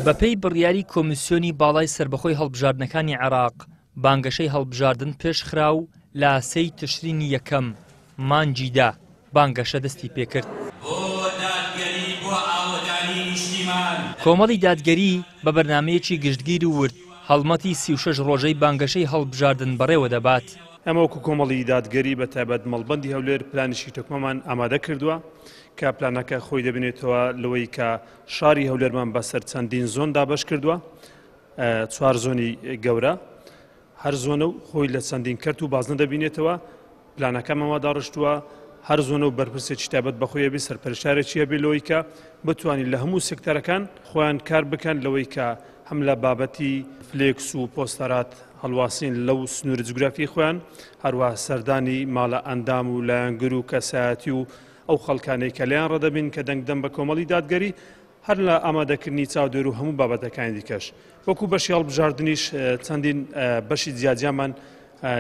بەپێی بڕیاری کۆمیسیۆنی باڵای سربەخۆی هەڵبژاردنەکانی عێراق بانگەشەی هەڵبژاردن پێشخرا و لە 3 تشرینی یەکەم مانگیدا بانگەشە دەستی پێکرد. کۆمەڵی دادگەری بە بەرنامەیەکی گشتگیر و ورد هەڵمەتی 36 ڕۆژەی بانگەشەی هەڵبژاردن بەڕێوە دەبات. ئەمە وەکو کۆمەڵی دادگەری بە تایبەت مەڵبەندی هەولێر پلانیشی تۆکمەمان ئامادە کردووە کە پلانەکە خۆی دەبێنێتەوە لەوەی کە شاری هەولێرمان بەسەر چەندین زۆن دابەش کردووە، 4 زۆنی گەورە، هەر زۆنە و خۆی لە چەندین کەرت و بازنە دەبینێتەوە. پلانەکە مەوا داڕشتووە هەر زۆنە و بەرپرسێکی تایبەت بەخۆیە بێ سەرپەرشتارێکیە بێ لەوەی کە بتوانین لە هەموو سێکتەرەکان خۆیان کار بکەن لەوەی کە هەم لە بابەتی فلێکس و پۆستەرات هەڵواسین لەو سنوورە جوگرافی خۆیان، هەروە سەردانی ماڵە ئەندام و لایەنگر و کەسایەتی و ئەو خەڵکانەی کە لەیان ڕەدەبین کە دەنگدەم بە کۆمەڵی دادگەری هەر لە ئامادەکردنی چاودێر و هەموو بابەتەکانی دیکەش. وەکو بەشی هەڵبژاردنیش چەندین بەشی جیاجیامان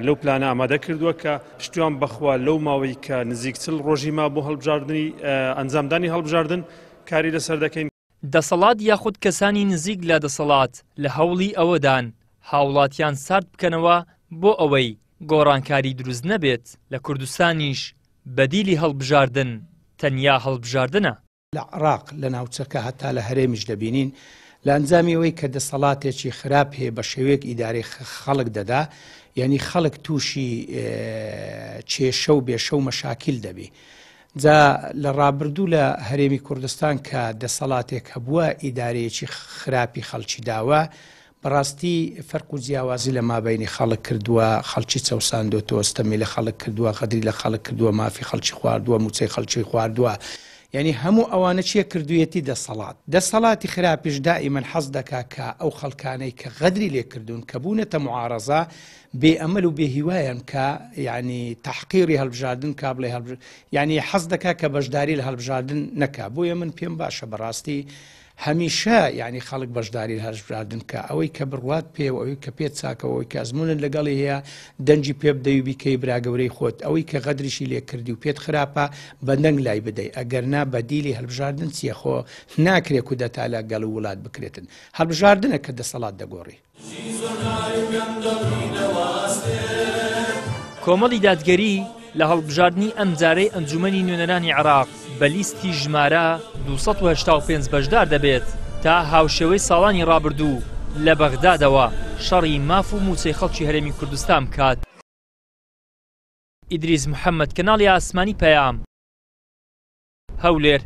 لەو پلانە ئامادە کردووە کە پشتیوان بەخوا لەو ماوەی کە نزیک 40 ڕۆژی ما بۆ هەڵبژاردننی ئەنجامدانی هەڵبژاردن کاری لەسەر دەکەین. دەسەڵات یاخود کەسانی نزیک لە دەسەڵات لە هەوڵی ئەوەدان هاوڵاتیان سارد بکەنەوە بۆ ئەوەی گۆڕانکاری دروست نەبێت لە کوردستانیش بەدیلی هەڵبژاردن تەنیا هەڵبژاردنە. لە عێراق لە ناوچەکە هەتا لە هەرێمیش دەبینین لە ئەنجامیەوەی کە دەسەڵاتێکی خراپ هەیە بە شێوەیەک ئیدارەی خەڵک دەدا، یعنی خەڵک تووشی کێشە و بێشە و مەشاکیل دەبی. جا لە ڕابردوو لە هەرێمی کوردستان کە دەسەڵاتێک هەبووە ئیدارەیەکی خراپی خەڵکی داوە، بەڕاستی فەرق و جیاوازی لە مابینی خەڵک کردووە، خەڵکی چەوساندۆتەوە، ستەمی لە خەڵک کردووە، غەدری لە خەڵک کردووە، مافی خەڵکی خواردووە، موچەی خەڵکی خواردووە. یعنی هەموو ئەوانە چیە کردوویەتی دەسەڵاتی خراپیش دائیمەن حەز دەکا کە ئەو خەڵکانەی کە غەدری لێکردوون کە بوونەتە معارەزە بێئەمەل و بێهیوایان کە یعنی تحقیری هەڵبژاردن کا بڵێ یعنی حەز دەکا کە بەشداری لە هەڵبژاردن نەکا. بۆیە من پێم باشە بەڕاستی هەمیشە یعنی خەڵک بەشداری لە هەڵبژاردن کە ئەوەی کە بڕوات پێ و ئەوەی کە پێت چاکەوەی کە ئەزمونت لەگەڵی هەیە دەنجی پێ بدەی و بیکەی براگەورەی خۆت، ئەوەی کە غەدریشی لێ کردی و پێت خراپە بەندەنگ لای بدەی، ئەگەرنا بەدیلی هەڵبژاردن چیە خۆ ناکرێت و دەتا لە گەڵ و وڵات بکرێتن. هەڵبژاردنە کە دەسەڵات دەگۆڕی. کۆمەڵی دادگەری لە هەڵبژاردننی ئەم جارەی ئەنجومەنی نوێنەرانی عێراق بە لیستی ژمارە 285 بەشدار دەبێت تا هاوشێوەی ساڵانی ڕابردوو لە بەغدادەوە شەڕی ماف و موچەی خەڵکی هەرێمی کوردستان بکات. ئیدریس محەممەد، کەناڵی ئاسمانی پەیام، هەولێر.